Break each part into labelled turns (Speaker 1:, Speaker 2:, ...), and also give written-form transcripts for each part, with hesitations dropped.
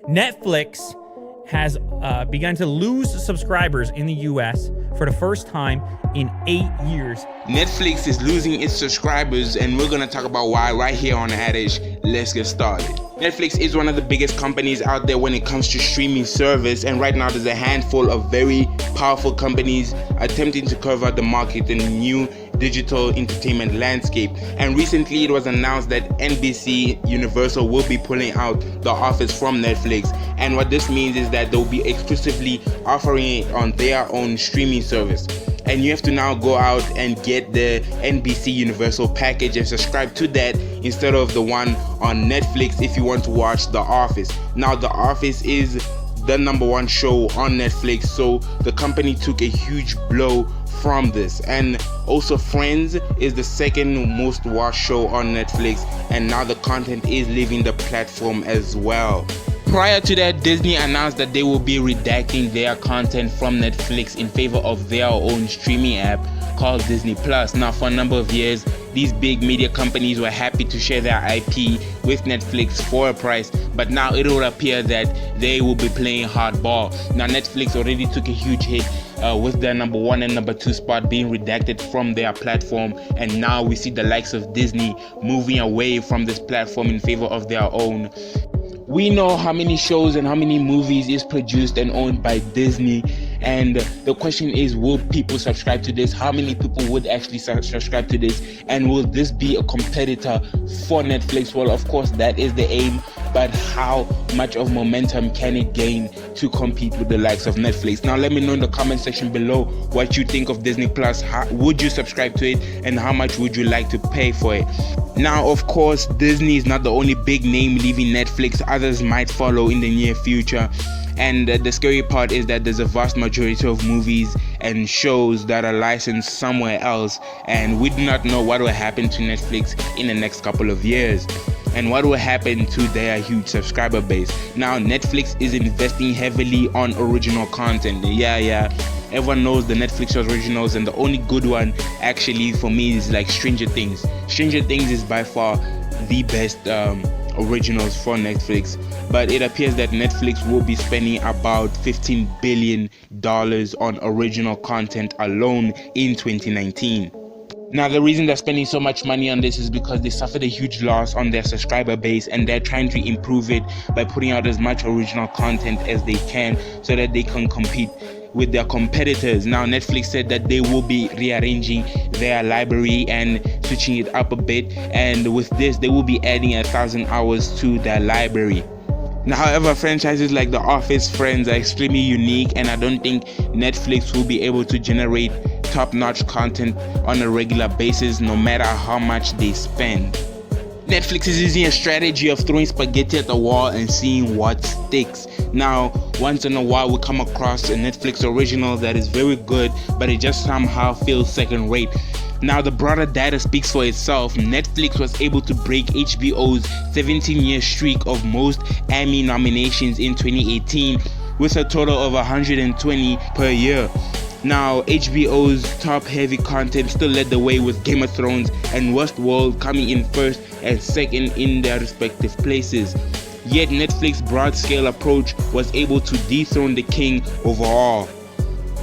Speaker 1: Netflix has begun to lose subscribers in the US for the first time in 8 years.
Speaker 2: Netflix is losing its subscribers, and we're going to talk about why right here on Adage. Let's get started. Netflix is one of the biggest companies out there when it comes to streaming service, and right now there's a handful of very powerful companies attempting to carve out the market in the new digital entertainment landscape. And recently it was announced that NBC Universal will be pulling out The Office from Netflix, and what this means is that they'll be exclusively offering it on their own streaming service. And you have to now go out and get the NBC Universal package and subscribe to that instead of the one on Netflix if you want to watch The Office. Now, The Office is the #1 show on Netflix, so the company took a huge blow from this. And also Friends is the second most watched show on Netflix, and now the content is leaving the platform as well. Prior to that, Disney announced that they will be redacting their content from Netflix in favor of their own streaming app called Disney Plus. Now, for a number of years, these big media companies were happy to share their IP with Netflix for a price, but now it will appear that they will be playing hardball. Now, Netflix already took a huge hit with their #1 and #2 spot being redacted from their platform, and now we see the likes of Disney moving away from this platform in favor of their own. We know how many shows and how many movies is produced and owned by Disney, and the question is, will people subscribe to this? How many people would actually subscribe to this? And will this be a competitor for Netflix? Well, of course, that is the aim, but how much of momentum can it gain to compete with the likes of Netflix? Now, let me know in the comment section below what you think of Disney Plus. Would you subscribe to it, and how much would you like to pay for it? Now, of course, Disney is not the only big name leaving Netflix. Others might follow in the near future. And the scary part is that there's a vast majority of movies and shows that are licensed somewhere else, and we do not know what will happen to Netflix in the next couple of years, and what will happen to their huge subscriber base. Now, Netflix is investing heavily on original content. Yeah. Everyone knows the Netflix originals, and the only good one actually for me is like Stranger Things. Stranger Things is by far the best originals for Netflix, but it appears that Netflix will be spending about $15 billion on original content alone in 2019. Now, the reason they're spending so much money on this is because they suffered a huge loss on their subscriber base, and they're trying to improve it by putting out as much original content as they can so that they can compete with their competitors. Now, Netflix said that they will be rearranging their library and switching it up a bit, and with this they will be adding 1,000 hours to their library. Now, however, franchises like The Office, Friends are extremely unique, and I don't think Netflix will be able to generate top-notch content on a regular basis no matter how much they spend. Netflix is using a strategy of throwing spaghetti at the wall and seeing what sticks. Now, once in a while we come across a Netflix original that is very good, but it just somehow feels second rate. Now, the broader data speaks for itself. Netflix was able to break HBO's 17-year streak of most Emmy nominations in 2018 with a total of 120 per year. Now, HBO's top-heavy content still led the way with Game of Thrones and Westworld coming in first and second in their respective places. Yet Netflix's broad-scale approach was able to dethrone the king overall.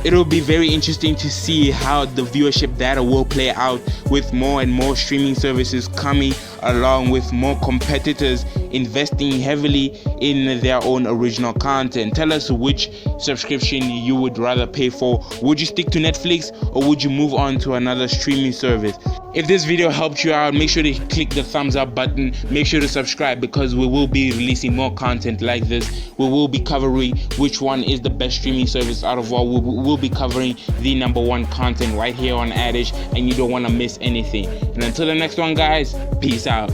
Speaker 2: It will be very interesting to see how the viewership data will play out with more and more streaming services coming along with more competitors investing heavily in their own original content. Tell us which subscription you would rather pay for. Would you stick to Netflix, or would you move on to another streaming service? If this video helped you out, make sure to click the thumbs up button. Make sure to subscribe, because we will be releasing more content like this. We will be covering which one is the best streaming service out of all. We will be covering the #1 content right here on Adage, and you don't want to miss anything. And until the next one, guys, peace out.